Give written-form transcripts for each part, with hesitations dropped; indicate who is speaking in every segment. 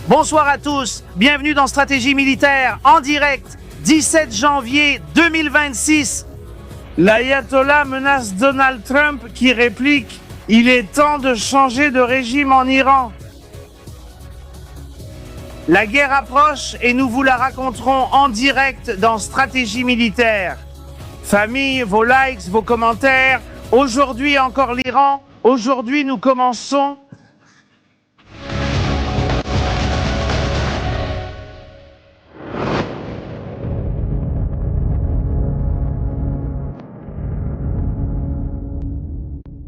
Speaker 1: Bonsoir à tous, bienvenue dans Stratégie militaire en direct, 17 janvier 2026. L'ayatollah menace Donald Trump qui réplique « Il est temps de changer de régime en Iran ». La guerre approche et nous vous la raconterons en direct dans Stratégie militaire. Famille, vos likes, vos commentaires. Aujourd'hui encore l'Iran. Aujourd'hui nous commençons.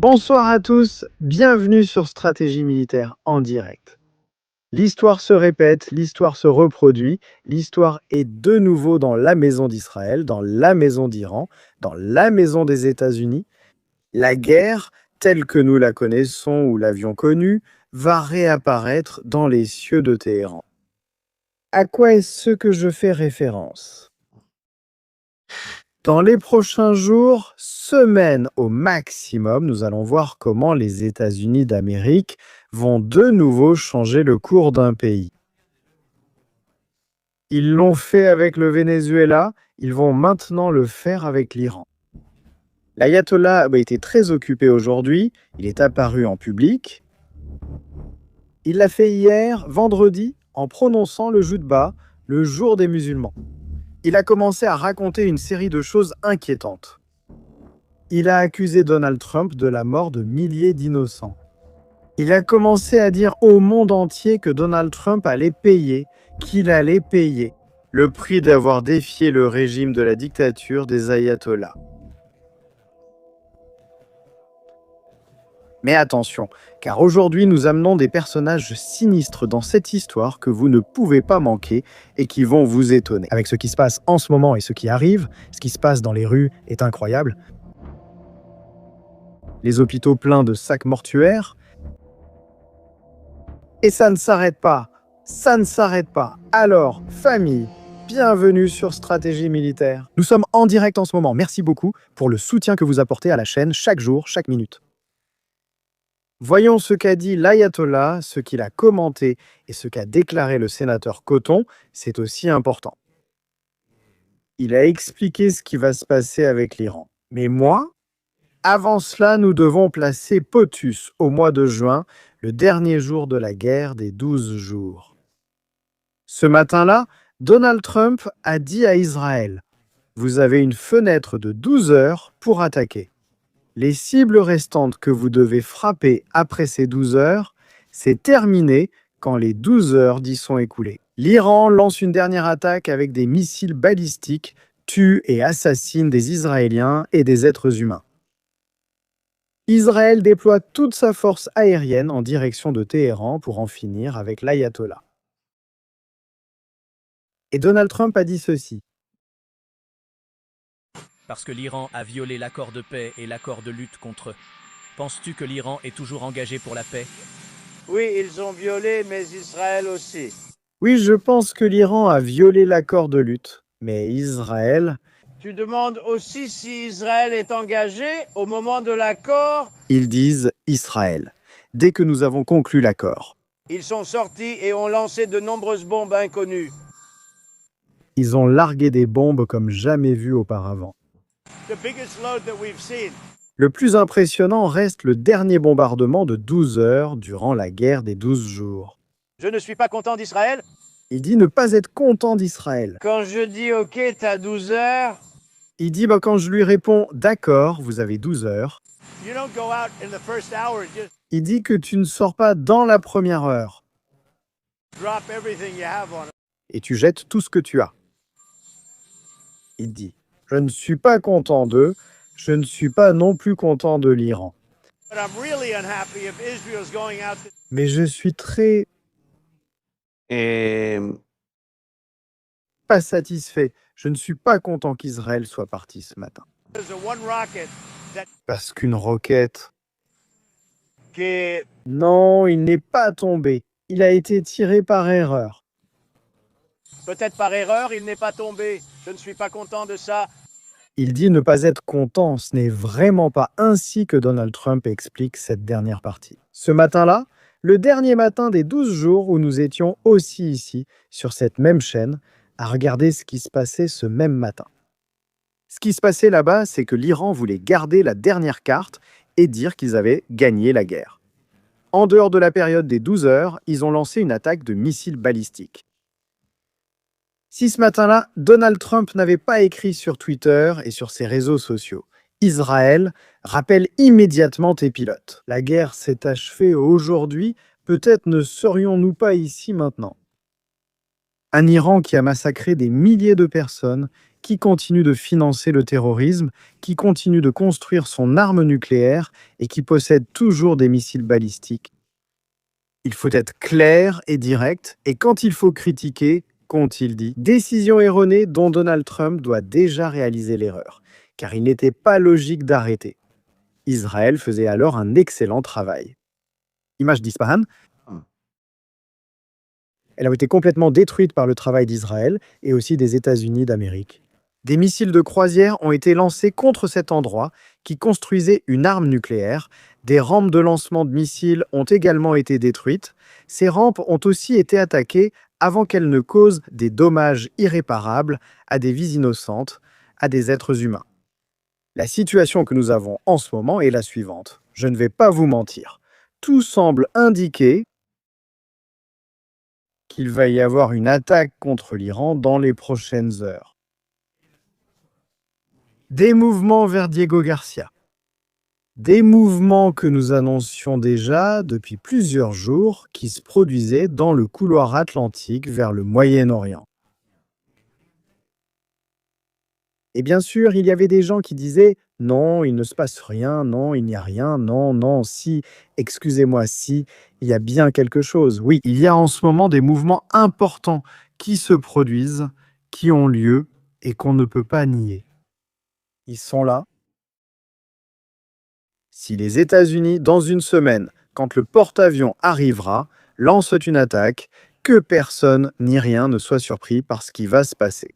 Speaker 2: Bonsoir à tous, bienvenue sur Stratégie militaire en direct. L'histoire se répète, l'histoire se reproduit, l'histoire est de nouveau dans la maison d'Israël, dans la maison d'Iran, dans la maison des États-Unis. La guerre, telle que nous la connaissons ou l'avions connue, va réapparaître dans les cieux de Téhéran. À quoi est-ce que je fais référence ? Dans les prochains jours, semaines au maximum, nous allons voir comment les États-Unis d'Amérique vont de nouveau changer le cours d'un pays. Ils l'ont fait avec le Venezuela, ils vont maintenant le faire avec l'Iran. L'ayatollah a été très occupé aujourd'hui, il est apparu en public. Il l'a fait hier, vendredi, en prononçant le jutba, le jour des musulmans. Il a commencé à raconter une série de choses inquiétantes. Il a accusé Donald Trump de la mort de milliers d'innocents. Il a commencé à dire au monde entier que Donald Trump allait payer, qu'il allait payer le prix d'avoir défié le régime de la dictature des ayatollahs. Mais attention, car aujourd'hui nous amenons des personnages sinistres dans cette histoire que vous ne pouvez pas manquer et qui vont vous étonner. Avec ce qui se passe en ce moment et ce qui arrive, ce qui se passe dans les rues est incroyable. Les hôpitaux pleins de sacs mortuaires. Et ça ne s'arrête pas, ça ne s'arrête pas. Alors, famille, bienvenue sur Stratégie militaire. Nous sommes en direct en ce moment, merci beaucoup pour le soutien que vous apportez à la chaîne chaque jour, chaque minute. Voyons ce qu'a dit l'ayatollah, ce qu'il a commenté et ce qu'a déclaré le sénateur Cotton, c'est aussi important. Il a expliqué ce qui va se passer avec l'Iran. Mais moi, avant cela, nous devons placer POTUS au mois de juin, le dernier jour de la guerre des 12 jours. Ce matin-là, Donald Trump a dit à Israël « Vous avez une fenêtre de 12 heures pour attaquer. Les cibles restantes que vous devez frapper après ces 12 heures, c'est terminé quand les 12 heures d'y sont écoulées. » L'Iran lance une dernière attaque avec des missiles balistiques, tue et assassine des Israéliens et des êtres humains. Israël déploie toute sa force aérienne en direction de Téhéran pour en finir avec l'ayatollah. Et Donald Trump a dit ceci.
Speaker 3: Parce que l'Iran a violé l'accord de paix et l'accord de lutte contre eux. Penses-tu que l'Iran est toujours engagé pour la paix?
Speaker 4: Oui, ils ont violé, mais Israël aussi.
Speaker 2: Oui, je pense que l'Iran a violé l'accord de lutte, mais Israël...
Speaker 4: Tu demandes aussi si Israël est engagé au moment de l'accord.
Speaker 2: Ils disent Israël, dès que nous avons conclu l'accord.
Speaker 4: Ils sont sortis et ont lancé de nombreuses bombes inconnues.
Speaker 2: Ils ont largué des bombes comme jamais vues auparavant.
Speaker 4: The biggest load that we've seen.
Speaker 2: Le plus impressionnant reste le dernier bombardement de 12 heures durant la guerre des 12 jours.
Speaker 4: Je ne suis pas content d'Israël.
Speaker 2: Il dit ne pas être content d'Israël.
Speaker 4: Quand je dis OK, t'as 12 heures.
Speaker 2: Il dit quand je lui réponds d'accord, vous avez 12 heures.
Speaker 4: You don't go out in the first hour and just
Speaker 2: Il dit que tu ne sors pas dans la première heure
Speaker 4: drop everything you have on it.
Speaker 2: et tu jettes tout ce que tu as. Il dit je ne suis pas content d'eux, je ne suis pas non plus content de l'Iran.
Speaker 4: But I'm really unhappy if Israel's going out to...
Speaker 2: Mais je suis très pas satisfait. Je ne suis pas content qu'Israël soit parti ce matin.
Speaker 4: There's a one rocket that
Speaker 2: Parce qu'une roquette...
Speaker 4: qui
Speaker 2: Non, il n'est pas tombé. Il a été tiré par erreur.
Speaker 4: peut-être par erreur, il n'est pas tombé. Je ne suis pas content de ça.
Speaker 2: Il dit ne pas être content. Ce n'est vraiment pas ainsi que Donald Trump explique cette dernière partie. Ce matin-là, Le dernier matin des 12 jours où nous étions aussi ici, sur cette même chaîne, à regarder ce qui se passait ce même matin. Ce qui se passait là-bas, c'est que l'Iran voulait garder la dernière carte et dire qu'ils avaient gagné la guerre. En dehors de la période des 12 heures, ils ont lancé une attaque de missiles balistiques. Si ce matin-là, Donald Trump n'avait pas écrit sur Twitter et sur ses réseaux sociaux « Israël, rappelle immédiatement tes pilotes. La guerre s'est achevée aujourd'hui, peut-être ne serions-nous pas ici maintenant. » Un Iran qui a massacré des milliers de personnes, qui continue de financer le terrorisme, qui continue de construire son arme nucléaire et qui possède toujours des missiles balistiques. Il faut être clair et direct, et quand il faut critiquer, qu'ont-ils dit? Décision erronée dont Donald Trump doit déjà réaliser l'erreur, car il n'était pas logique d'arrêter. Israël faisait alors un excellent travail. Image d'Ispahan. Elle a été complètement détruite par le travail d'Israël et aussi des États-Unis d'Amérique. Des missiles de croisière ont été lancés contre cet endroit qui construisait une arme nucléaire. Des rampes de lancement de missiles ont également été détruites. Ces rampes ont aussi été attaquées avant qu'elles ne causent des dommages irréparables à des vies innocentes, à des êtres humains. La situation que nous avons en ce moment est la suivante. Je ne vais pas vous mentir. Tout semble indiquer qu'il va y avoir une attaque contre l'Iran dans les prochaines heures. Des mouvements vers Diego Garcia. Des mouvements que nous annoncions déjà depuis plusieurs jours qui se produisaient dans le couloir atlantique vers le Moyen-Orient. Et bien sûr, il y avait des gens qui disaient « Non, il ne se passe rien, non, il n'y a rien, non, non, si, excusez-moi, si, il y a bien quelque chose. » Oui, il y a en ce moment des mouvements importants qui se produisent, qui ont lieu et qu'on ne peut pas nier. Ils sont là. Si les États-Unis, dans une semaine, quand le porte-avions arrivera, lancent une attaque, que personne ni rien ne soit surpris par ce qui va se passer.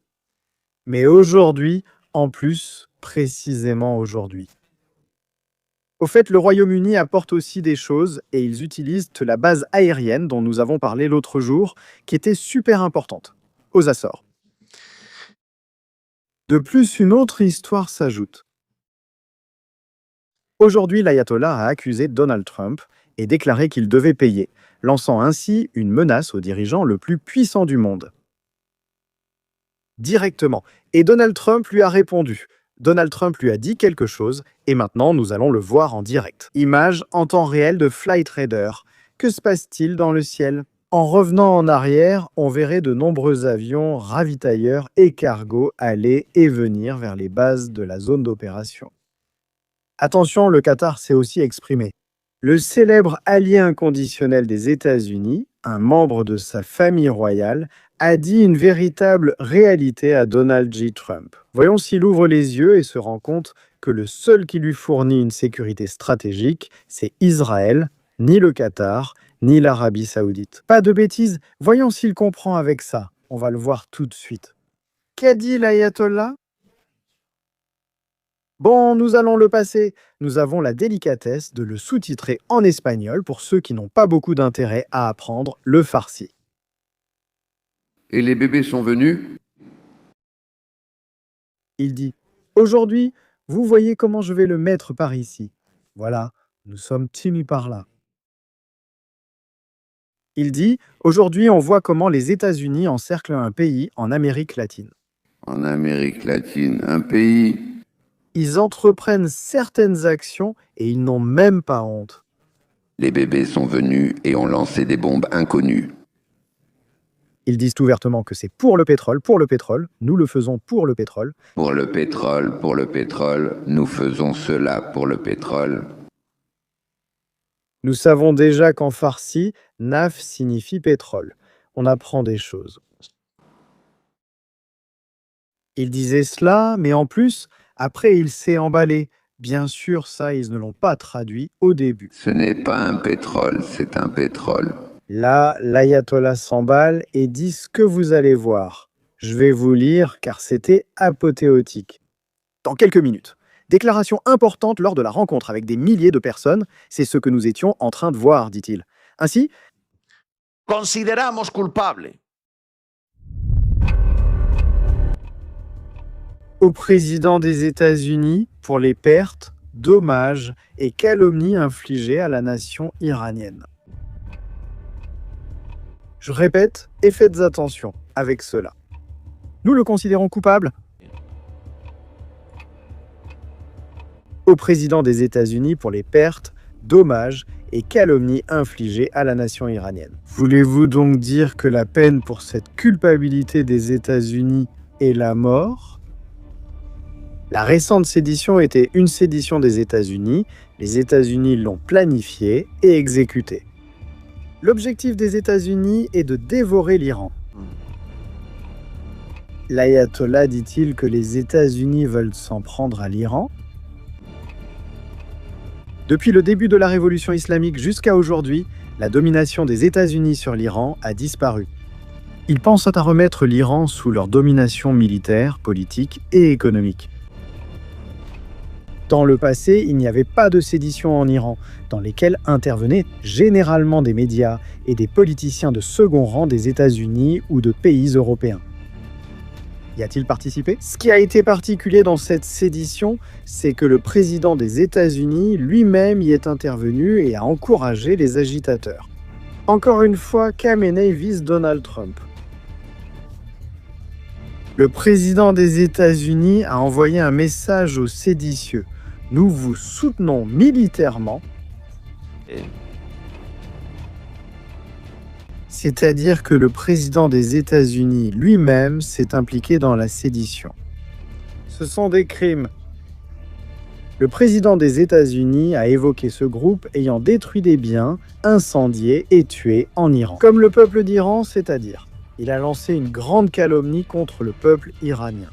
Speaker 2: Mais aujourd'hui, en plus, précisément aujourd'hui. Au fait, le Royaume-Uni apporte aussi des choses et ils utilisent la base aérienne dont nous avons parlé l'autre jour, qui était super importante, aux Açores. De plus, une autre histoire s'ajoute. Aujourd'hui, l'ayatollah a accusé Donald Trump et déclaré qu'il devait payer, lançant ainsi une menace au dirigeant le plus puissant du monde. Directement. Et Donald Trump lui a répondu. Donald Trump lui a dit quelque chose et maintenant nous allons le voir en direct. Image en temps réel de Flight Radar. Que se passe-t-il dans le ciel? En revenant en arrière, on verrait de nombreux avions, ravitailleurs et cargos aller et venir vers les bases de la zone d'opération. Attention, le Qatar s'est aussi exprimé. Le célèbre allié inconditionnel des États-Unis, un membre de sa famille royale, a dit une véritable réalité à Donald J. Trump. Voyons s'il ouvre les yeux et se rend compte que le seul qui lui fournit une sécurité stratégique, c'est Israël, ni le Qatar, ni l'Arabie Saoudite. Pas de bêtises, voyons s'il comprend avec ça. On va le voir tout de suite. Qu'a dit l'ayatollah? Bon, nous allons le passer. Nous avons la délicatesse de le sous-titrer en espagnol pour ceux qui n'ont pas beaucoup d'intérêt à apprendre le farsi.
Speaker 5: Et les bébés sont venus?
Speaker 2: Il dit « Aujourd'hui, vous voyez comment je vais le mettre par ici. Voilà, nous sommes tenus par là. » Il dit « Aujourd'hui, on voit comment les États-Unis encerclent un pays en Amérique latine.
Speaker 5: En Amérique latine, un pays...
Speaker 2: Ils entreprennent certaines actions et ils n'ont même pas honte.
Speaker 5: Les bébés sont venus et ont lancé des bombes inconnues.
Speaker 2: Ils disent ouvertement que c'est pour le pétrole, nous le faisons pour le pétrole.
Speaker 5: Pour le pétrole, nous faisons cela pour le pétrole.
Speaker 2: Nous savons déjà qu'en farsi, naf signifie pétrole. On apprend des choses. Il disait cela, mais en plus, après il s'est emballé. Bien sûr, ça, ils ne l'ont pas traduit au début.
Speaker 5: Ce n'est pas un pétrole, c'est un pétrole.
Speaker 2: Là, l'ayatollah s'emballe et dit ce que vous allez voir. Je vais vous lire car c'était apothéotique. Dans quelques minutes. Déclaration importante lors de la rencontre avec des milliers de personnes, c'est ce que nous étions en train de voir, dit-il. Ainsi,
Speaker 6: consideramos culpable
Speaker 2: au président des États-Unis pour les pertes, dommages et calomnies infligées à la nation iranienne. Je répète et faites attention avec cela. Nous le considérons coupable au président des États-Unis pour les pertes, dommages et calomnies infligées à la nation iranienne. Voulez-vous donc dire que la peine pour cette culpabilité des États-Unis est la mort ? La récente sédition était une sédition des États-Unis. Les États-Unis l'ont planifiée et exécutée. L'objectif des États-Unis est de dévorer l'Iran. L'ayatollah dit-il que les États-Unis veulent s'en prendre à l'Iran ? Depuis le début de la révolution islamique jusqu'à aujourd'hui, la domination des États-Unis sur l'Iran a disparu. Ils pensent à remettre l'Iran sous leur domination militaire, politique et économique. Dans le passé, il n'y avait pas de sédition en Iran, dans lesquelles intervenaient généralement des médias et des politiciens de second rang des États-Unis ou de pays européens. Y a-t-il participé ? Ce qui a été particulier dans cette sédition, c'est que le président des États-Unis lui-même y est intervenu et a encouragé les agitateurs. Encore une fois, Khamenei vise Donald Trump. Le président des États-Unis a envoyé un message aux séditieux. Nous vous soutenons militairement, c'est-à-dire que le président des États-Unis lui-même s'est impliqué dans la sédition. Ce sont des crimes. Le président des États-Unis a évoqué ce groupe ayant détruit des biens, incendié et tué en Iran. Comme le peuple d'Iran, c'est-à-dire. Il a lancé une grande calomnie contre le peuple iranien.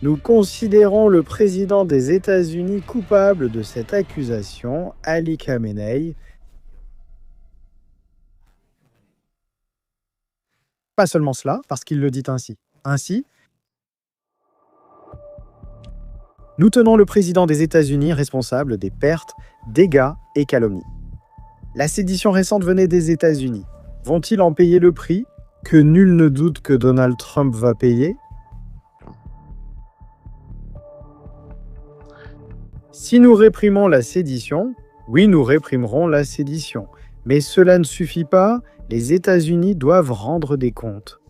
Speaker 2: Nous considérons le président des États-Unis coupable de cette accusation, Ali Khamenei. Pas seulement cela, parce qu'il le dit ainsi. Ainsi, nous tenons le président des États-Unis responsable des pertes, dégâts et calomnies. La sédition récente venait des États-Unis. Vont-ils en payer le prix, que nul ne doute que Donald Trump va payer ? Si nous réprimons la sédition, oui, nous réprimerons la sédition. Mais cela ne suffit pas, les États-Unis doivent rendre des comptes.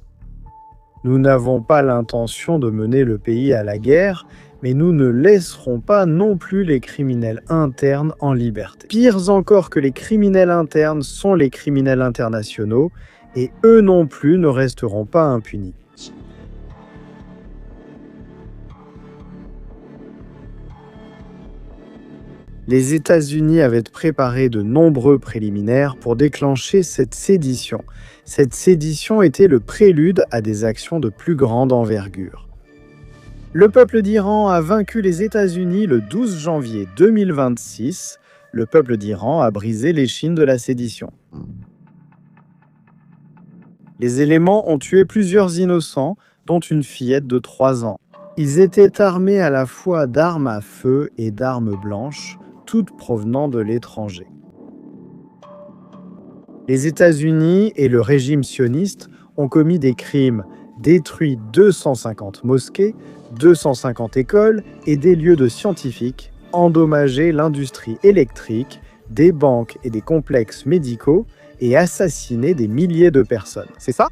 Speaker 2: Nous n'avons pas l'intention de mener le pays à la guerre, mais nous ne laisserons pas non plus les criminels internes en liberté. Pires encore que les criminels internes sont les criminels internationaux, et eux non plus ne resteront pas impunis. Les États-Unis avaient préparé de nombreux préliminaires pour déclencher cette sédition. Cette sédition était le prélude à des actions de plus grande envergure. Le peuple d'Iran a vaincu les États-Unis le 12 janvier 2026. Le peuple d'Iran a brisé l'échine de la sédition. Les éléments ont tué plusieurs innocents, dont une fillette de 3 ans. Ils étaient armés à la fois d'armes à feu et d'armes blanches, toutes provenant de l'étranger. Les États-Unis et le régime sioniste ont commis des crimes, détruit 250 mosquées, 250 écoles et des lieux de scientifiques, endommagé l'industrie électrique, des banques et des complexes médicaux et assassiné des milliers de personnes. C'est ça ?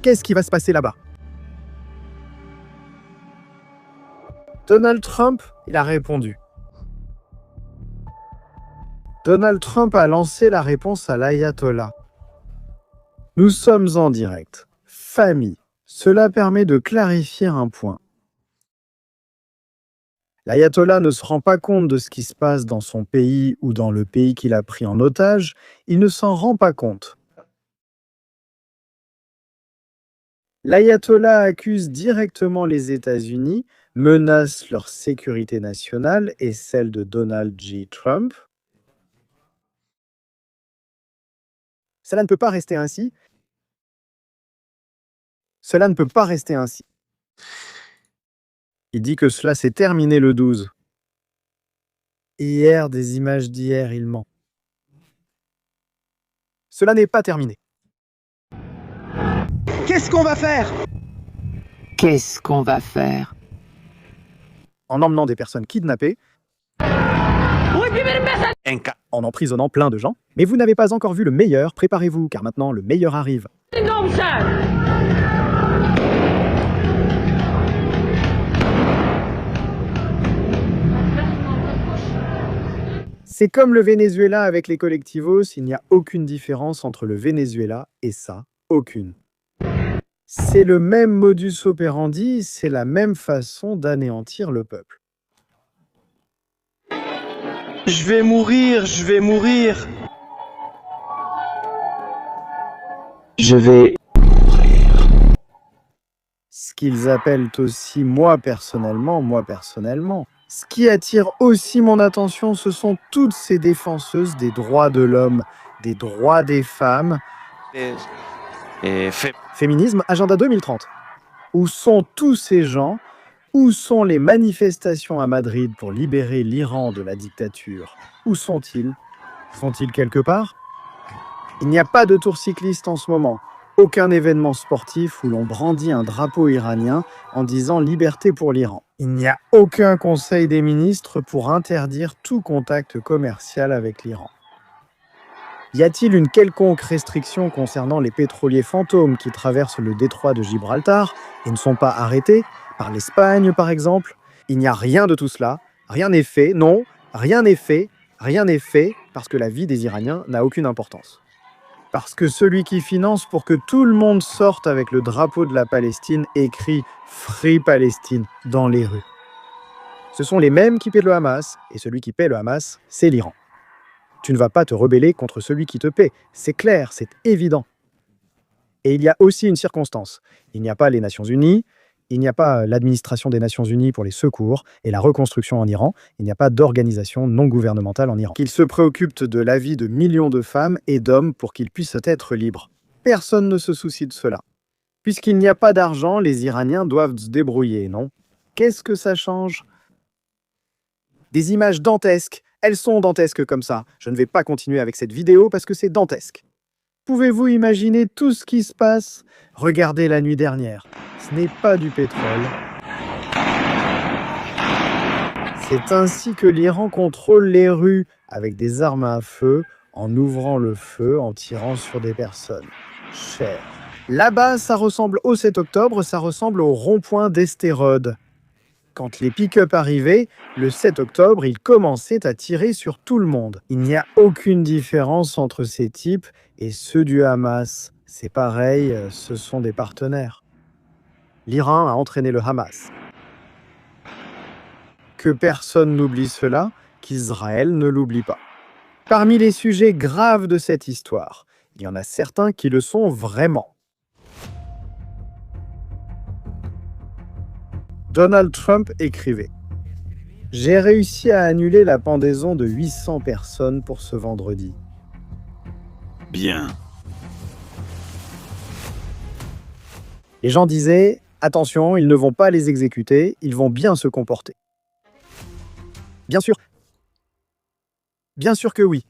Speaker 2: Qu'est-ce qui va se passer là-bas ? Donald Trump, il a répondu. Donald Trump a lancé la réponse à l'ayatollah. Nous sommes en direct. Famille. Cela permet de clarifier un point. L'ayatollah ne se rend pas compte de ce qui se passe dans son pays ou dans le pays qu'il a pris en otage. Il ne s'en rend pas compte. L'ayatollah accuse directement les États-Unis, menace leur sécurité nationale et celle de Donald J. Trump. Cela ne peut pas rester ainsi. Cela ne peut pas rester ainsi. Il dit que cela s'est terminé le 12. Hier, des images d'hier, il ment. Cela n'est pas terminé.
Speaker 7: Qu'est-ce qu'on va faire?
Speaker 8: Qu'est-ce qu'on va faire?
Speaker 2: En emmenant des personnes kidnappées,
Speaker 6: En ca-
Speaker 2: en emprisonnant plein de gens. Mais vous n'avez pas encore vu le meilleur, préparez-vous, car maintenant le meilleur arrive. C'est comme le Venezuela avec les collectivos, il n'y a aucune différence entre le Venezuela et ça, aucune. C'est le même modus operandi, c'est la même façon d'anéantir le peuple.
Speaker 7: Je vais mourir, je vais mourir.
Speaker 8: Je vais...
Speaker 2: Ce qu'ils appellent aussi moi personnellement. Ce qui attire aussi mon attention, ce sont toutes ces défenseuses des droits de l'homme, des droits des femmes. Féminisme, agenda 2030. Où sont tous ces gens? Où sont les manifestations à Madrid pour libérer l'Iran de la dictature? Où sont-ils? Sont-ils quelque part? Il n'y a pas de tour cycliste en ce moment. Aucun événement sportif où l'on brandit un drapeau iranien en disant « Liberté pour l'Iran ». Il n'y a aucun conseil des ministres pour interdire tout contact commercial avec l'Iran. Y a-t-il une quelconque restriction concernant les pétroliers fantômes qui traversent le détroit de Gibraltar et ne sont pas arrêtés, par l'Espagne par exemple? Il n'y a rien de tout cela. Rien n'est fait, non, rien n'est fait, parce que la vie des Iraniens n'a aucune importance. Parce que celui qui finance pour que tout le monde sorte avec le drapeau de la Palestine écrit « Free Palestine » dans les rues. Ce sont les mêmes qui paient le Hamas, et celui qui paie le Hamas, c'est l'Iran. Tu ne vas pas te rebeller contre celui qui te paie, c'est clair, c'est évident. Et il y a aussi une circonstance. Il n'y a pas les Nations Unies, il n'y a pas l'administration des Nations Unies pour les secours et la reconstruction en Iran, il n'y a pas d'organisation non gouvernementale en Iran. Qu'ils se préoccupent de la vie de millions de femmes et d'hommes pour qu'ils puissent être libres. Personne ne se soucie de cela. Puisqu'il n'y a pas d'argent, les Iraniens doivent se débrouiller, non? Qu'est-ce que ça change? Des images dantesques, elles sont dantesques comme ça. Je ne vais pas continuer avec cette vidéo parce que c'est dantesque. Pouvez-vous imaginer tout ce qui se passe? Regardez la nuit dernière. Ce n'est pas du pétrole. C'est ainsi que l'Iran contrôle les rues avec des armes à feu, en ouvrant le feu, en tirant sur des personnes. Cher. Là-bas, ça ressemble au 7 octobre, ça ressemble au rond-point d'Estérode. Quand les pick-up arrivaient, le 7 octobre, ils commençaient à tirer sur tout le monde. Il n'y a aucune différence entre ces types et ceux du Hamas. C'est pareil, ce sont des partenaires. L'Iran a entraîné le Hamas. Que personne n'oublie cela, qu'Israël ne l'oublie pas. Parmi les sujets graves de cette histoire, il y en a certains qui le sont vraiment. Donald Trump écrivait « J'ai réussi à annuler la pendaison de 800 personnes pour ce vendredi. »
Speaker 6: Bien.
Speaker 2: Les gens disaient « Attention, ils ne vont pas les exécuter, ils vont bien se comporter. » Bien sûr que oui.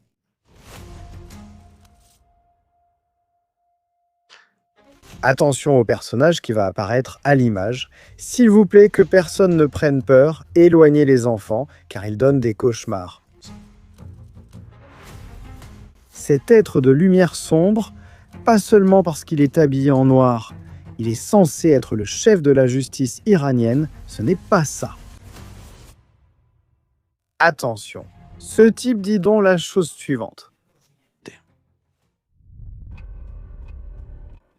Speaker 2: Attention au personnage qui va apparaître à l'image. S'il vous plaît, que personne ne prenne peur, éloignez les enfants, car ils donnent des cauchemars. Cet être de lumière sombre, pas seulement parce qu'il est habillé en noir, il est censé être le chef de la justice iranienne, ce n'est pas ça. Attention, ce type dit donc la chose suivante.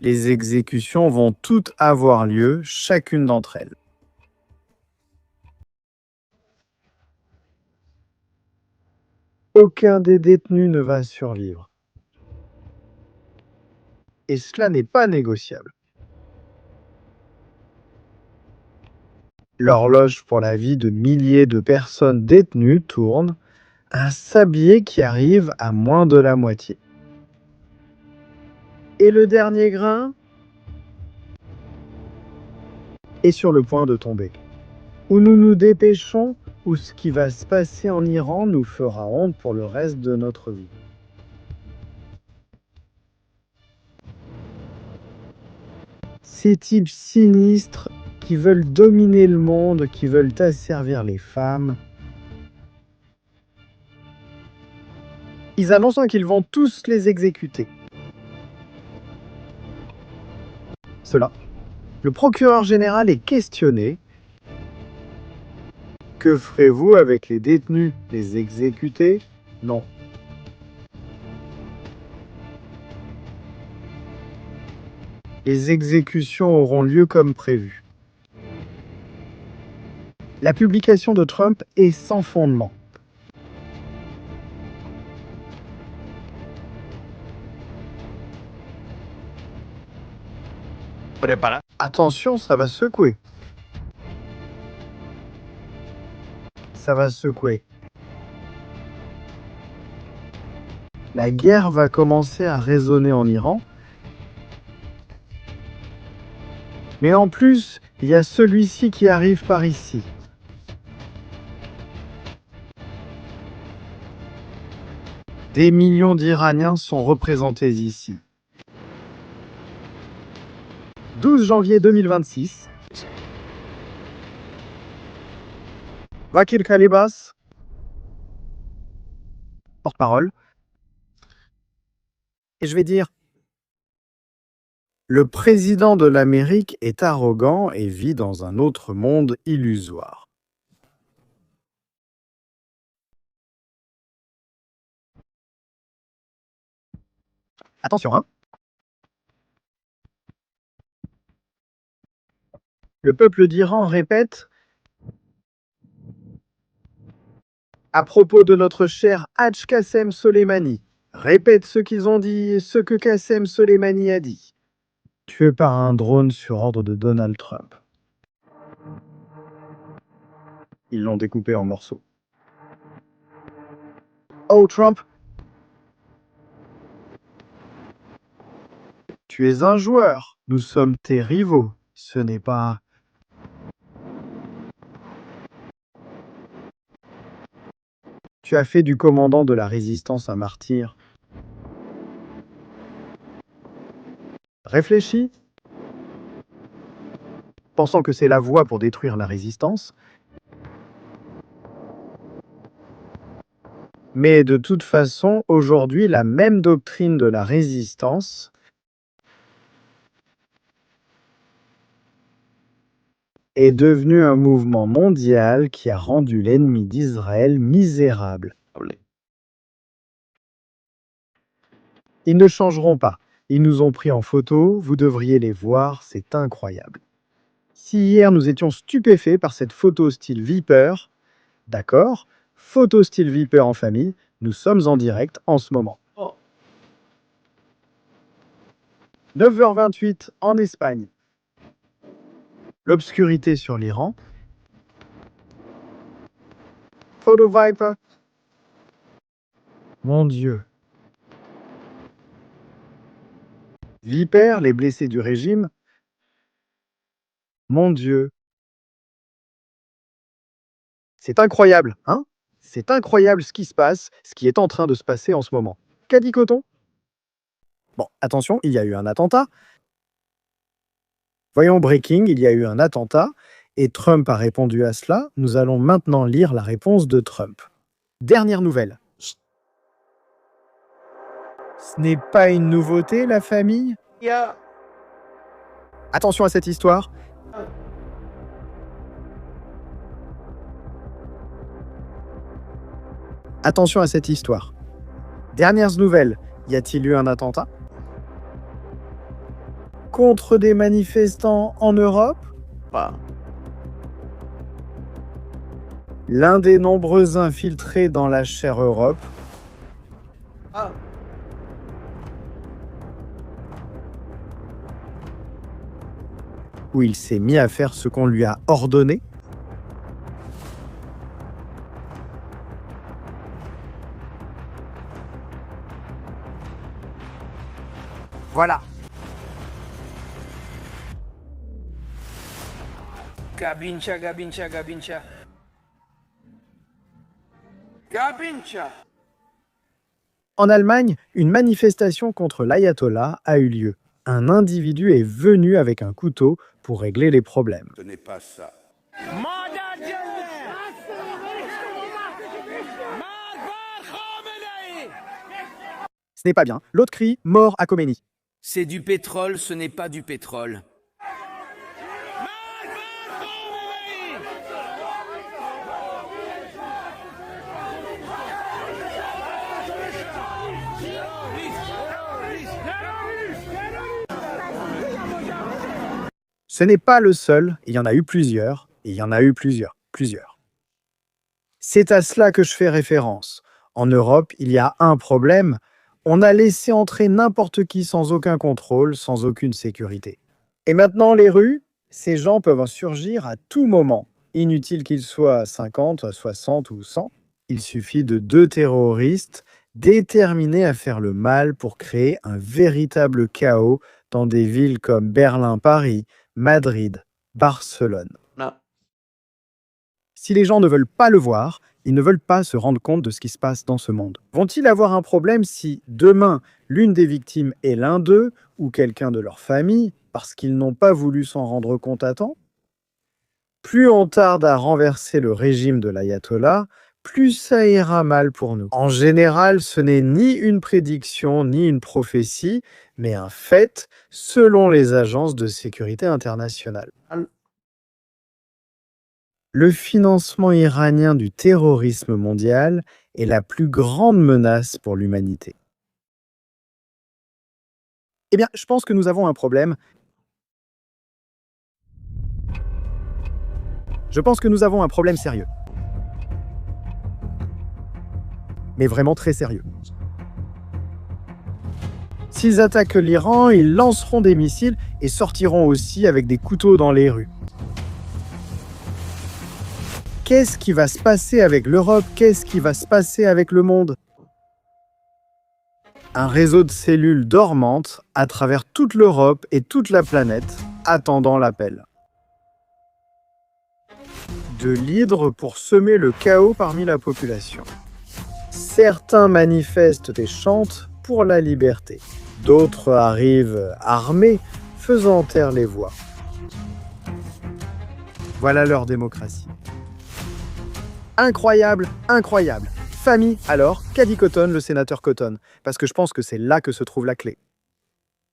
Speaker 2: Les exécutions vont toutes avoir lieu, chacune d'entre elles. Aucun des détenus ne va survivre. Et cela n'est pas négociable. L'horloge pour la vie de milliers de personnes détenues tourne, un sablier qui arrive à moins de la moitié. Et le dernier grain est sur le point de tomber. Où nous nous dépêchons, ou ce qui va se passer en Iran nous fera honte pour le reste de notre vie. Ces types sinistres qui veulent dominer le monde, qui veulent asservir les femmes. Ils annoncent qu'ils vont tous les exécuter. Cela. Le procureur général est questionné. Que ferez-vous avec les détenus? Les exécuter? Non. Les exécutions auront lieu comme prévu. La publication de Trump est sans fondement.
Speaker 6: Prepara.
Speaker 2: Attention, ça va secouer. Ça va secouer. La guerre va commencer à résonner en Iran. Mais en plus, il y a celui-ci qui arrive par ici. Des millions d'Iraniens sont représentés ici. 12 janvier 2026. Vakil Kalibas, porte-parole. Et je vais dire, le président de l'Amérique est arrogant et vit dans un autre monde illusoire. Attention, hein. Le peuple d'Iran répète à propos de notre cher Haj Qassem Soleimani. Répète ce qu'ils ont dit et ce que Qassem Soleimani a dit. Tué par un drone sur ordre de Donald Trump. Ils l'ont découpé en morceaux. Oh Trump, tu es un joueur. Nous sommes tes rivaux. Ce n'est pas... Tu as fait du commandant de la résistance un martyr. Réfléchis. Pensant que c'est la voie pour détruire la résistance. Mais de toute façon, aujourd'hui, la même doctrine de la résistance est devenue un mouvement mondial qui a rendu l'ennemi d'Israël misérable. Ils ne changeront pas. Ils nous ont pris en photo, vous devriez les voir, c'est incroyable. Si hier nous étions stupéfaits par cette photo style Viper, d'accord, photo style Viper en famille, nous sommes en direct en ce moment. 9h28 en Espagne. L'obscurité sur l'Iran. Photo Viper. Mon Dieu. Viper, les blessés du régime. Mon Dieu. C'est incroyable, hein? C'est incroyable ce qui se passe, ce qui est en train de se passer en ce moment. Qu'a dit Coton? Bon, attention, il y a eu un attentat. Voyons Breaking, il y a eu un attentat, et Trump a répondu à cela. Nous allons maintenant lire la réponse de Trump. Dernière nouvelle. Ce n'est pas une nouveauté, la famille? Attention à cette histoire. Attention à cette histoire. Dernières nouvelles. Y a-t-il eu un attentat contre des manifestants en Europe? L'un des nombreux infiltrés dans la chère Europe. Où il s'est mis à faire ce qu'on lui a ordonné. Voilà.
Speaker 9: Gabincha, Gabincha, Gabincha.
Speaker 2: En Allemagne, une manifestation contre l'ayatollah a eu lieu. Un individu est venu avec un couteau pour régler les problèmes.
Speaker 6: Ce n'est pas ça.
Speaker 2: Ce n'est pas bien. L'autre crie « Mort à Khomeini ».
Speaker 9: C'est du pétrole, ce n'est pas du pétrole.
Speaker 2: Ce n'est pas le seul, il y en a eu plusieurs, et il y en a eu plusieurs. C'est à cela que je fais référence. En Europe, il y a un problème. On a laissé entrer n'importe qui sans aucun contrôle, sans aucune sécurité. Et maintenant, les rues, ces gens peuvent surgir à tout moment. Inutile qu'ils soient 50, 60 ou 100. Il suffit de 2 terroristes déterminés à faire le mal pour créer un véritable chaos dans des villes comme Berlin, Paris, Madrid, Barcelone.
Speaker 4: Non.
Speaker 2: Si les gens ne veulent pas le voir, ils ne veulent pas se rendre compte de ce qui se passe dans ce monde. Vont-ils avoir un problème si, demain, l'une des victimes est l'un d'eux ou quelqu'un de leur famille, parce qu'ils n'ont pas voulu s'en rendre compte à temps? Plus on tarde à renverser le régime de l'ayatollah, plus ça ira mal pour nous. En général, ce n'est ni une prédiction, ni une prophétie, mais un fait selon les agences de sécurité internationale. Le financement iranien du terrorisme mondial est la plus grande menace pour l'humanité. Eh bien, je pense que nous avons un problème. Je pense que nous avons un problème sérieux. Mais vraiment très sérieux. S'ils attaquent l'Iran, ils lanceront des missiles et sortiront aussi avec des couteaux dans les rues. Qu'est-ce qui va se passer avec l'Europe? Qu'est-ce qui va se passer avec le monde? Un réseau de cellules dormantes à travers toute l'Europe et toute la planète, attendant l'appel. De l'hydre pour semer le chaos parmi la population. Certains manifestent et chantent pour la liberté. D'autres arrivent armés, faisant taire les voix. Voilà leur démocratie. Incroyable, incroyable. Famille, alors, qu'a dit Cotton, le sénateur Cotton? Parce que je pense que c'est là que se trouve la clé.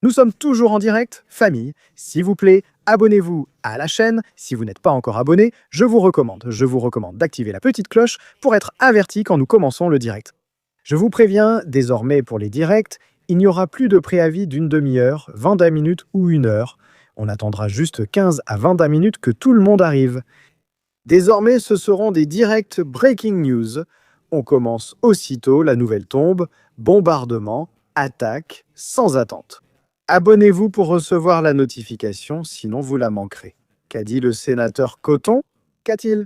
Speaker 2: Nous sommes toujours en direct. Famille, s'il vous plaît, abonnez-vous à la chaîne. Si vous n'êtes pas encore abonné, je vous recommande d'activer la petite cloche pour être averti quand nous commençons le direct. Je vous préviens, désormais pour les directs, il n'y aura plus de préavis d'une demi-heure, 20 minutes ou 1 heure. On attendra juste 15 à 20 minutes que tout le monde arrive. Désormais, ce seront des directs breaking news. On commence aussitôt, la nouvelle tombe, bombardement, attaque, sans attente. Abonnez-vous pour recevoir la notification, sinon vous la manquerez. Qu'a dit le sénateur Cotton? Qu'a-t-il?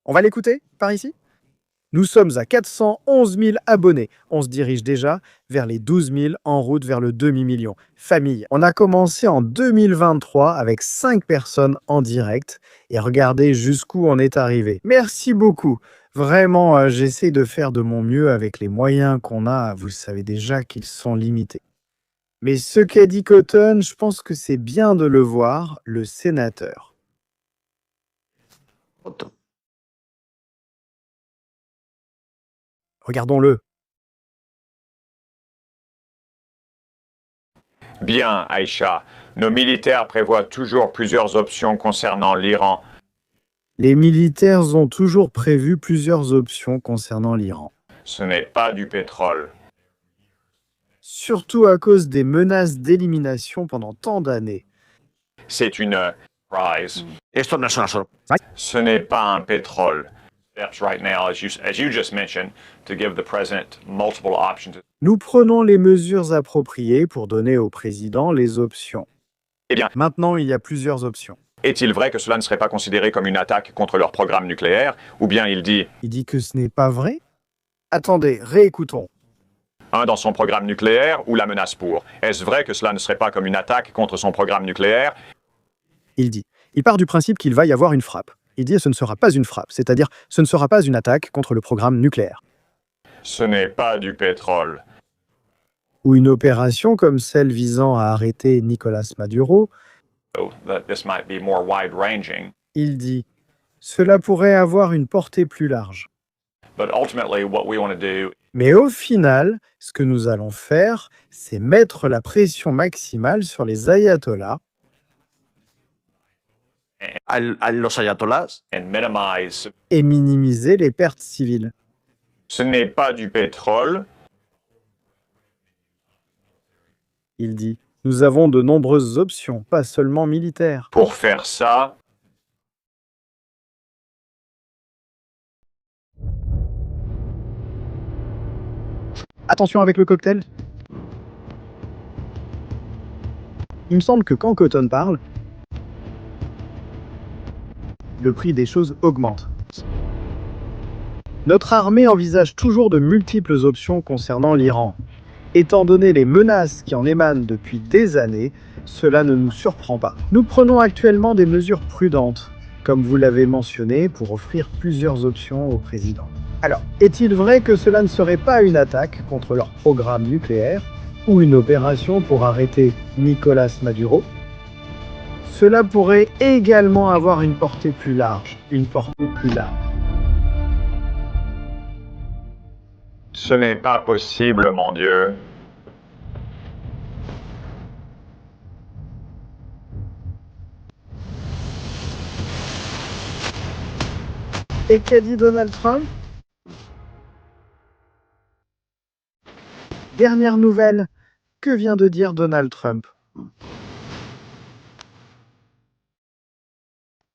Speaker 2: On va l'écouter, par ici? Nous sommes à 411 000 abonnés. On se dirige déjà vers les 12 000 en route vers le demi-million. Famille, on a commencé en 2023 avec 5 personnes en direct et regardez jusqu'où on est arrivé. Merci beaucoup. Vraiment, j'essaie de faire de mon mieux avec les moyens qu'on a. Vous savez déjà qu'ils sont limités. Mais ce qu'a dit Cotton, je pense que c'est bien de le voir, le sénateur. Regardons-le.
Speaker 10: Bien, Aïcha. Nos militaires prévoient toujours plusieurs options concernant l'Iran.
Speaker 2: Les militaires ont toujours prévu plusieurs options concernant l'Iran.
Speaker 10: Ce n'est pas du pétrole.
Speaker 2: Surtout à cause des menaces d'élimination pendant tant d'années.
Speaker 10: C'est une surprise.
Speaker 6: Esto no es una sorpresa.
Speaker 10: Ce n'est pas un pétrole. Steps right now, as you just mentioned, to give the president multiple options.
Speaker 2: Nous prenons les mesures appropriées pour donner au président les options.
Speaker 10: Eh bien,
Speaker 2: maintenant, il y a plusieurs options.
Speaker 10: Est-il vrai que cela ne serait pas considéré comme une attaque contre leur programme nucléaire? Ou bien il dit...
Speaker 2: Il dit que ce n'est pas vrai? Attendez, réécoutons.
Speaker 10: Un dans son programme nucléaire ou la menace pour? Est-ce vrai que cela ne serait pas comme une attaque contre son programme nucléaire?
Speaker 2: Il dit. Il part du principe qu'il va y avoir une frappe. Il dit ce ne sera pas une frappe, c'est-à-dire ce ne sera pas une attaque contre le programme nucléaire.
Speaker 10: Ce n'est pas du pétrole.
Speaker 2: Ou une opération comme celle visant à arrêter Nicolás Maduro,
Speaker 10: That this might be more wide-ranging.
Speaker 2: il dit cela pourrait avoir une portée plus large.
Speaker 10: But ultimately, what we want to do
Speaker 2: Mais au final, ce que nous allons faire, c'est mettre la pression maximale sur les ayatollahs
Speaker 6: A los ayatolás.
Speaker 10: and minimize.
Speaker 2: et minimiser les pertes civiles.
Speaker 10: Ce n'est pas du pétrole.
Speaker 2: Il dit nous avons de nombreuses options, pas seulement militaires.
Speaker 10: Pour faire ça,
Speaker 2: Attention avec le cocktail. Il me semble que quand Cotton parle, le prix des choses augmente. Notre armée envisage toujours de multiples options concernant l'Iran. Étant donné les menaces qui en émanent depuis des années, cela ne nous surprend pas. Nous prenons actuellement des mesures prudentes, comme vous l'avez mentionné, pour offrir plusieurs options au président. Alors, est-il vrai que cela ne serait pas une attaque contre leur programme nucléaire ou une opération pour arrêter Nicolás Maduro? Cela pourrait également avoir une portée plus large,
Speaker 10: ce n'est pas possible, mon Dieu.
Speaker 2: Et qu'a dit Donald Trump? Dernière nouvelle, que vient de dire Donald Trump?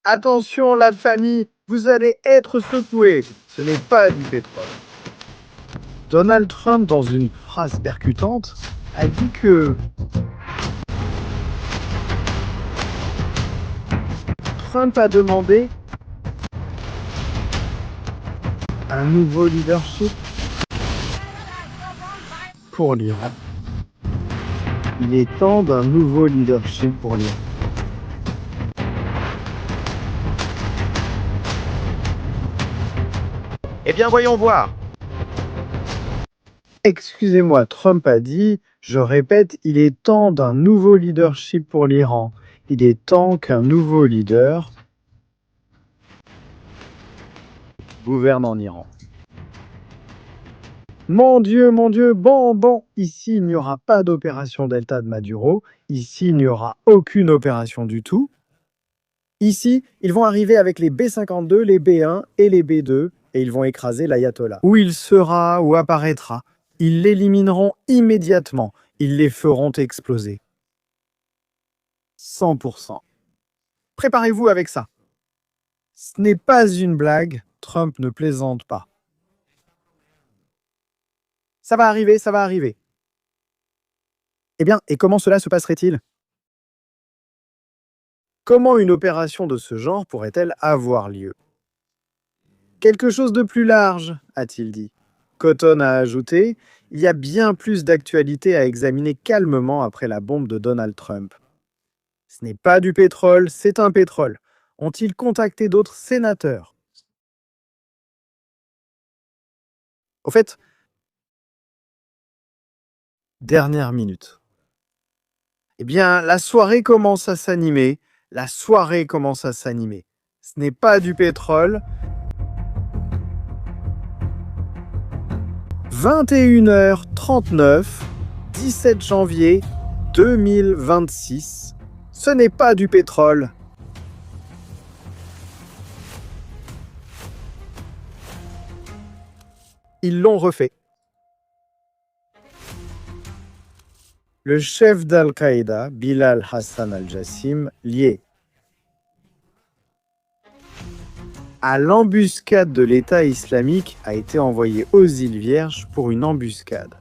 Speaker 2: Attention la famille, vous allez être secoués, ce n'est pas du pétrole. Donald Trump, dans une phrase percutante, a dit que Trump a demandé un nouveau leadership pour l'Iran. Il est temps d'un nouveau leadership pour l'Iran.
Speaker 6: Eh bien, voyons voir.
Speaker 2: Excusez-moi, Trump a dit, je répète, il est temps d'un nouveau leadership pour l'Iran. Il est temps qu'un nouveau leader gouverne en Iran. Mon Dieu, bon, ici il n'y aura pas d'opération Delta de Maduro, ici il n'y aura aucune opération du tout. Ici, ils vont arriver avec les B-52, les B-1 et les B-2, et ils vont écraser l'ayatollah. Où il sera, où apparaîtra, ils l'élimineront immédiatement, ils les feront exploser. 100%. Préparez-vous avec ça. Ce n'est pas une blague, Trump ne plaisante pas. Ça va arriver. Eh bien, et comment cela se passerait-il? Comment une opération de ce genre pourrait-elle avoir lieu? Quelque chose de plus large, a-t-il dit. Cotton a ajouté, il y a bien plus d'actualités à examiner calmement après la bombe de Donald Trump. Ce n'est pas du pétrole, c'est un pétrole. Ont-ils contacté d'autres sénateurs? Au fait, dernière minute. Eh bien, la soirée commence à s'animer. Ce n'est pas du pétrole. 21h39, 17 janvier 2026. Ce n'est pas du pétrole. Ils l'ont refait. Le chef d'Al-Qaïda, Bilal Hassan al-Jassim, lié à l'embuscade de l'État islamique, a été envoyé aux îles Vierges pour une embuscade.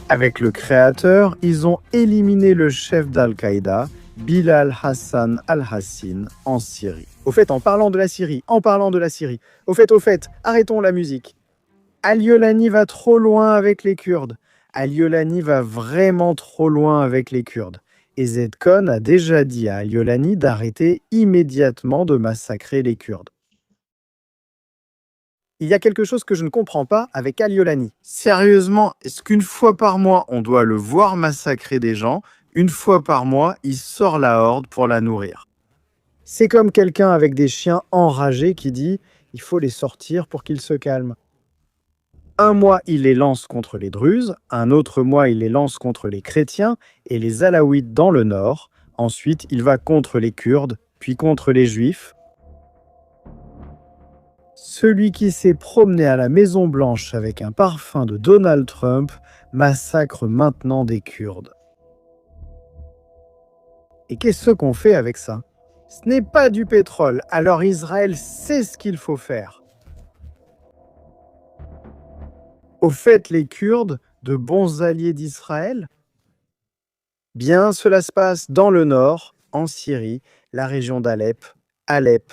Speaker 2: Avec le créateur, ils ont éliminé le chef d'Al-Qaïda, Bilal Hassan al-Hassin, en Syrie. Au fait, en parlant de la Syrie, au fait, arrêtons la musique. Al-Yolani va trop loin avec les Kurdes. Al-Yolani va vraiment trop loin avec les Kurdes. Et Zedkon a déjà dit à Al-Yolani d'arrêter immédiatement de massacrer les Kurdes. Il y a quelque chose que je ne comprends pas avec Al-Yolani. Sérieusement, est-ce qu'une fois par mois, on doit le voir massacrer des gens? Une fois par mois, il sort la horde pour la nourrir. C'est comme quelqu'un avec des chiens enragés qui dit « il faut les sortir pour qu'ils se calment ». Un mois, il les lance contre les Druzes, un autre mois, il les lance contre les chrétiens et les Alaouites dans le nord. Ensuite, il va contre les Kurdes, puis contre les Juifs. Celui qui s'est promené à la Maison-Blanche avec un parfum de Donald Trump massacre maintenant des Kurdes. Et qu'est-ce qu'on fait avec ça? Ce n'est pas du pétrole, alors Israël sait ce qu'il faut faire. Au fait, les Kurdes, de bons alliés d'Israël? Bien, cela se passe dans le nord, en Syrie, la région d'Alep, Alep,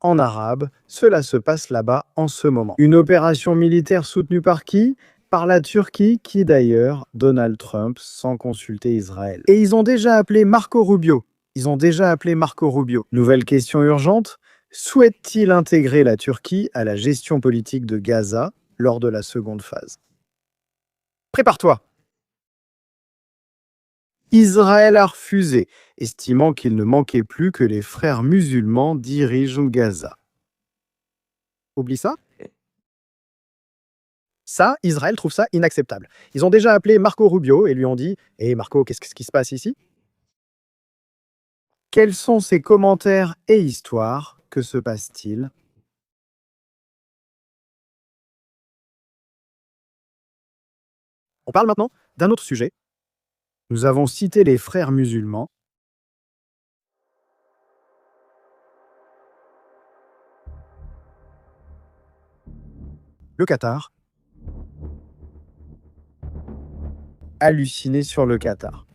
Speaker 2: en arabe, cela se passe là-bas en ce moment. Une opération militaire soutenue par qui? Par la Turquie, qui d'ailleurs, Donald Trump, sans consulter Israël. Et ils ont déjà appelé Marco Rubio. Nouvelle question urgente, souhaite-t-il intégrer la Turquie à la gestion politique de Gaza lors de la seconde phase? Prépare-toi! Israël a refusé, estimant qu'il ne manquait plus que les frères musulmans dirigent Gaza. Oublie ça? Ça, Israël trouve ça inacceptable. Ils ont déjà appelé Marco Rubio et lui ont dit « Hé Marco, qu'est-ce qui se passe ici ?» Quels sont ses commentaires et histoires? Que se passe-t-il? On parle maintenant d'un autre sujet. Nous avons cité les frères musulmans. Le Qatar. Halluciné sur le Qatar.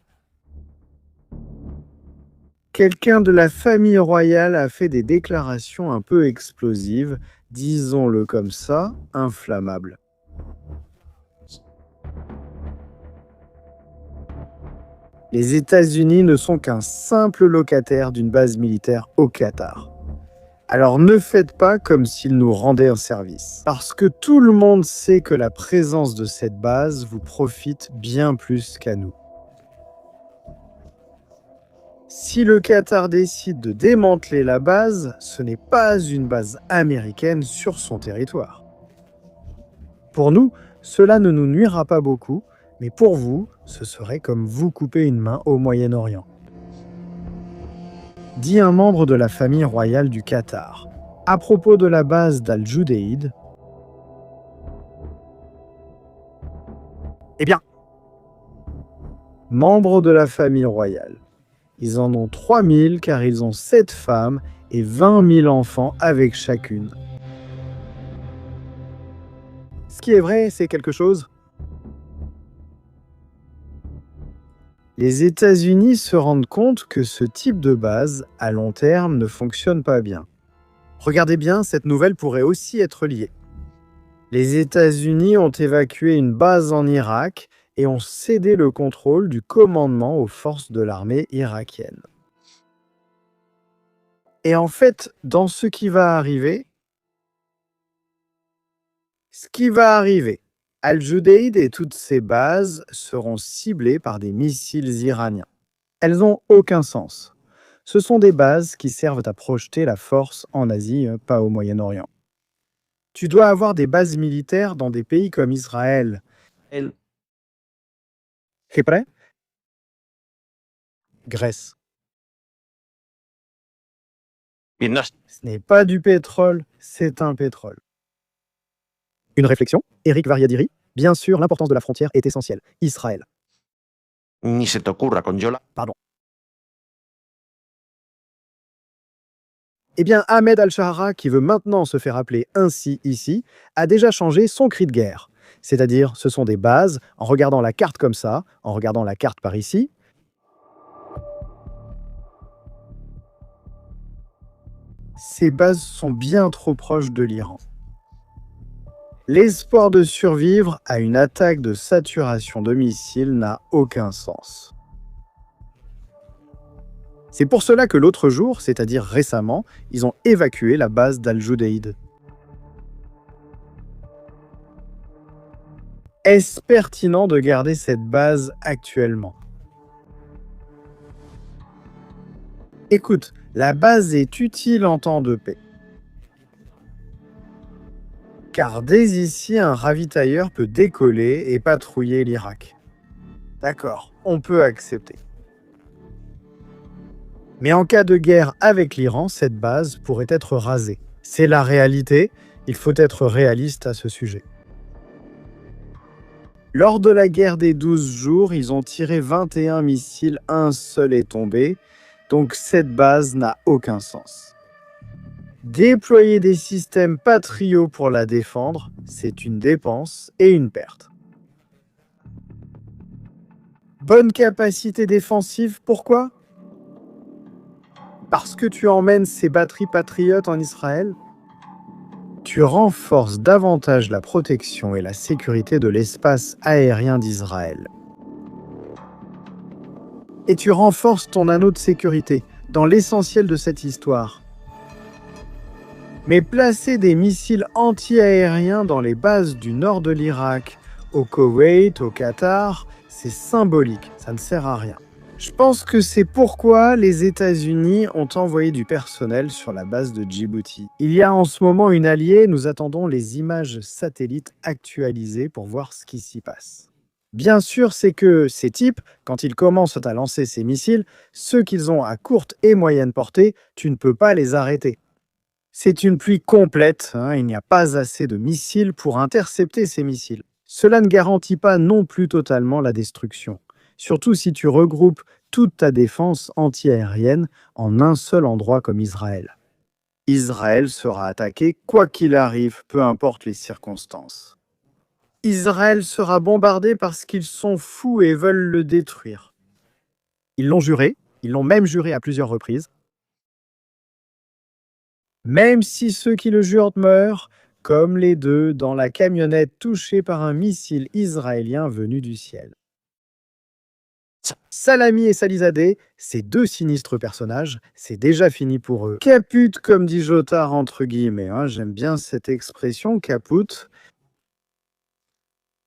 Speaker 2: Quelqu'un de la famille royale a fait des déclarations un peu explosives, disons-le comme ça, inflammables. Les États-Unis ne sont qu'un simple locataire d'une base militaire au Qatar. Alors ne faites pas comme s'ils nous rendaient un service. Parce que tout le monde sait que la présence de cette base vous profite bien plus qu'à nous. Si le Qatar décide de démanteler la base, ce n'est pas une base américaine sur son territoire. Pour nous, cela ne nous nuira pas beaucoup, mais pour vous, ce serait comme vous couper une main au Moyen-Orient. Dit un membre de la famille royale du Qatar, à propos de la base d'Al-Judeid, eh bien, membres de la famille royale, ils en ont 3000 car ils ont 7 femmes et 20 000 enfants avec chacune. Ce qui est vrai, c'est quelque chose. Les États-Unis se rendent compte que ce type de base, à long terme, ne fonctionne pas bien. Regardez bien, cette nouvelle pourrait aussi être liée. Les États-Unis ont évacué une base en Irak et ont cédé le contrôle du commandement aux forces de l'armée irakienne. Et en fait, dans ce qui va arriver, Al-Judeid et toutes ses bases seront ciblées par des missiles iraniens. Elles n'ont aucun sens. Ce sont des bases qui servent à projeter la force en Asie, pas au Moyen-Orient. Tu dois avoir des bases militaires dans des pays comme Israël. Chypre? Grèce. Ce n'est pas du pétrole, c'est un pétrole. Une réflexion, Eric Variadiri. Bien sûr, l'importance de la frontière est essentielle. Israël.
Speaker 6: Ni se te ocurra con Yola.
Speaker 2: Pardon. Eh bien, Ahmed Al-Shahara, qui veut maintenant se faire appeler ainsi ici, a déjà changé son cri de guerre. C'est-à-dire, ce sont des bases, en regardant la carte comme ça, en regardant la carte par ici. Ces bases sont bien trop proches de l'Iran. L'espoir de survivre à une attaque de saturation de missiles n'a aucun sens. C'est pour cela que l'autre jour, c'est-à-dire récemment, ils ont évacué la base d'Al-Judeid. Est-ce pertinent de garder cette base actuellement? Écoute, la base est utile en temps de paix. Car dès ici, un ravitailleur peut décoller et patrouiller l'Irak. D'accord, on peut accepter. Mais en cas de guerre avec l'Iran, cette base pourrait être rasée. C'est la réalité, il faut être réaliste à ce sujet. Lors de la guerre des 12 jours, ils ont tiré 21 missiles, un seul est tombé, donc cette base n'a aucun sens. Déployer des systèmes Patriot pour la défendre, c'est une dépense et une perte. Bonne capacité défensive, pourquoi? Parce que tu emmènes ces batteries patriotes en Israël? Tu renforces davantage la protection et la sécurité de l'espace aérien d'Israël. Et tu renforces ton anneau de sécurité dans l'essentiel de cette histoire. Mais placer des missiles anti-aériens dans les bases du nord de l'Irak, au Koweït, au Qatar, c'est symbolique, ça ne sert à rien. Je pense que c'est pourquoi les États-Unis ont envoyé du personnel sur la base de Djibouti. Il y a en ce moment une alliée, nous attendons les images satellites actualisées pour voir ce qui s'y passe. Bien sûr, c'est que ces types, quand ils commencent à lancer ces missiles, ceux qu'ils ont à courte et moyenne portée, tu ne peux pas les arrêter. C'est une pluie complète, il n'y a pas assez de missiles pour intercepter ces missiles. Cela ne garantit pas non plus totalement la destruction, surtout si tu regroupes toute ta défense anti-aérienne en un seul endroit comme Israël. Israël sera attaqué quoi qu'il arrive, peu importe les circonstances. Israël sera bombardé parce qu'ils sont fous et veulent le détruire. Ils l'ont juré, ils l'ont même juré à plusieurs reprises. Même si ceux qui le jurent meurent, comme les deux dans la camionnette touchée par un missile israélien venu du ciel. Salami et Salizadeh, ces deux sinistres personnages, c'est déjà fini pour eux. Caput, comme dit Jotard entre guillemets, j'aime bien cette expression, caput.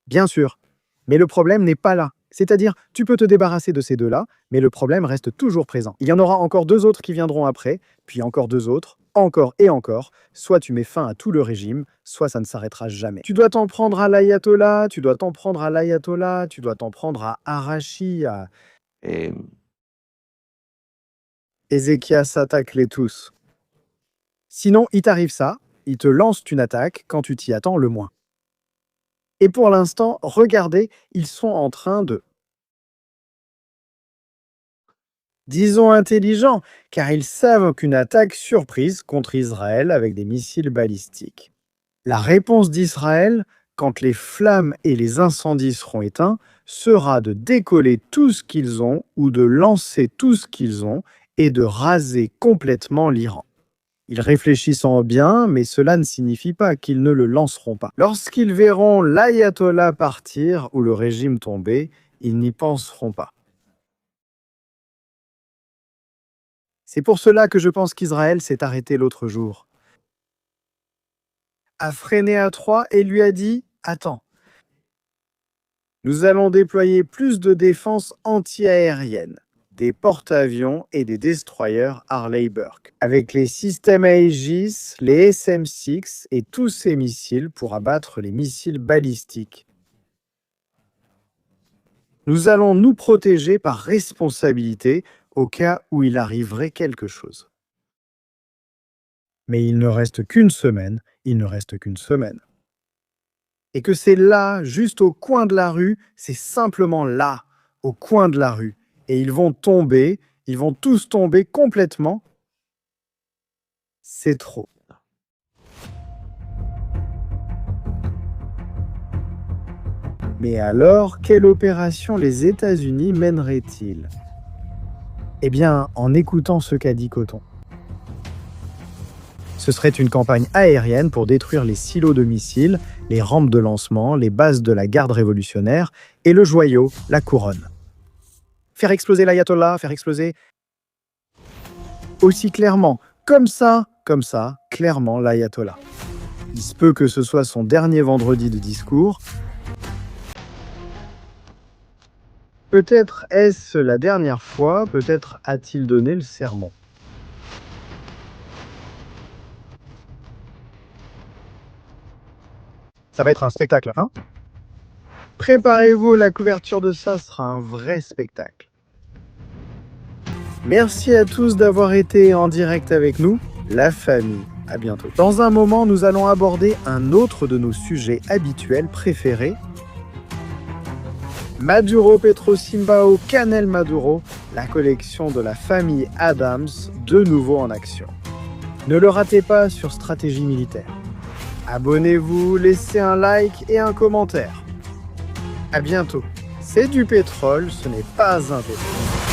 Speaker 2: Bien sûr, mais le problème n'est pas là. C'est-à-dire, tu peux te débarrasser de ces deux-là, mais le problème reste toujours présent. Il y en aura encore deux autres qui viendront après, puis encore deux autres, encore et encore. Soit tu mets fin à tout le régime, soit ça ne s'arrêtera jamais. Tu dois t'en prendre à l'ayatollah, tu dois t'en prendre à l'ayatollah, tu dois t'en prendre à Arachi, à... Ézéchias attaque-les tous. Sinon, il t'arrive ça, il te lance une attaque quand tu t'y attends le moins. Et pour l'instant, regardez, ils sont en train de... Disons intelligents, car ils savent qu'une attaque surprise contre Israël avec des missiles balistiques. La réponse d'Israël, quand les flammes et les incendies seront éteints, sera de décoller tout ce qu'ils ont ou de lancer tout ce qu'ils ont et de raser complètement l'Iran. Ils réfléchissent en bien, mais cela ne signifie pas qu'ils ne le lanceront pas. Lorsqu'ils verront l'ayatollah partir ou le régime tomber, ils n'y penseront pas. C'est pour cela que je pense qu'Israël s'est arrêté l'autre jour. A freiné à 3 et lui a dit « Attends, nous allons déployer plus de défense anti-aérienne, des porte-avions et des destroyers Harley Burke, avec les systèmes Aegis, les SM-6 et tous ces missiles pour abattre les missiles balistiques. Nous allons nous protéger par responsabilité au cas où il arriverait quelque chose. » Mais il ne reste qu'une semaine, Et que c'est là, juste au coin de la rue, c'est simplement là, au coin de la rue. Et ils vont tous tomber complètement. C'est trop. Mais alors, quelle opération les États-Unis mèneraient-ils? Eh bien, en écoutant ce qu'a dit Coton. Ce serait une campagne aérienne pour détruire les silos de missiles, les rampes de lancement, les bases de la garde révolutionnaire et le joyau, la couronne. Faire exploser l'ayatollah, faire exploser... aussi clairement, comme ça, clairement l'ayatollah. Il se peut que ce soit son dernier vendredi de discours. Peut-être est-ce la dernière fois, peut-être a-t-il donné le sermon. Ça va être un spectacle, hein? Préparez-vous, la couverture de ça sera un vrai spectacle. Merci à tous d'avoir été en direct avec nous, la famille. À bientôt. Dans un moment, nous allons aborder un autre de nos sujets habituels préférés. Maduro Petrosimbao Canel Maduro, la collection de la famille Adams, de nouveau en action. Ne le ratez pas sur Stratégie Militaire. Abonnez-vous, laissez un like et un commentaire. À bientôt. C'est du pétrole, ce n'est pas un pétrole.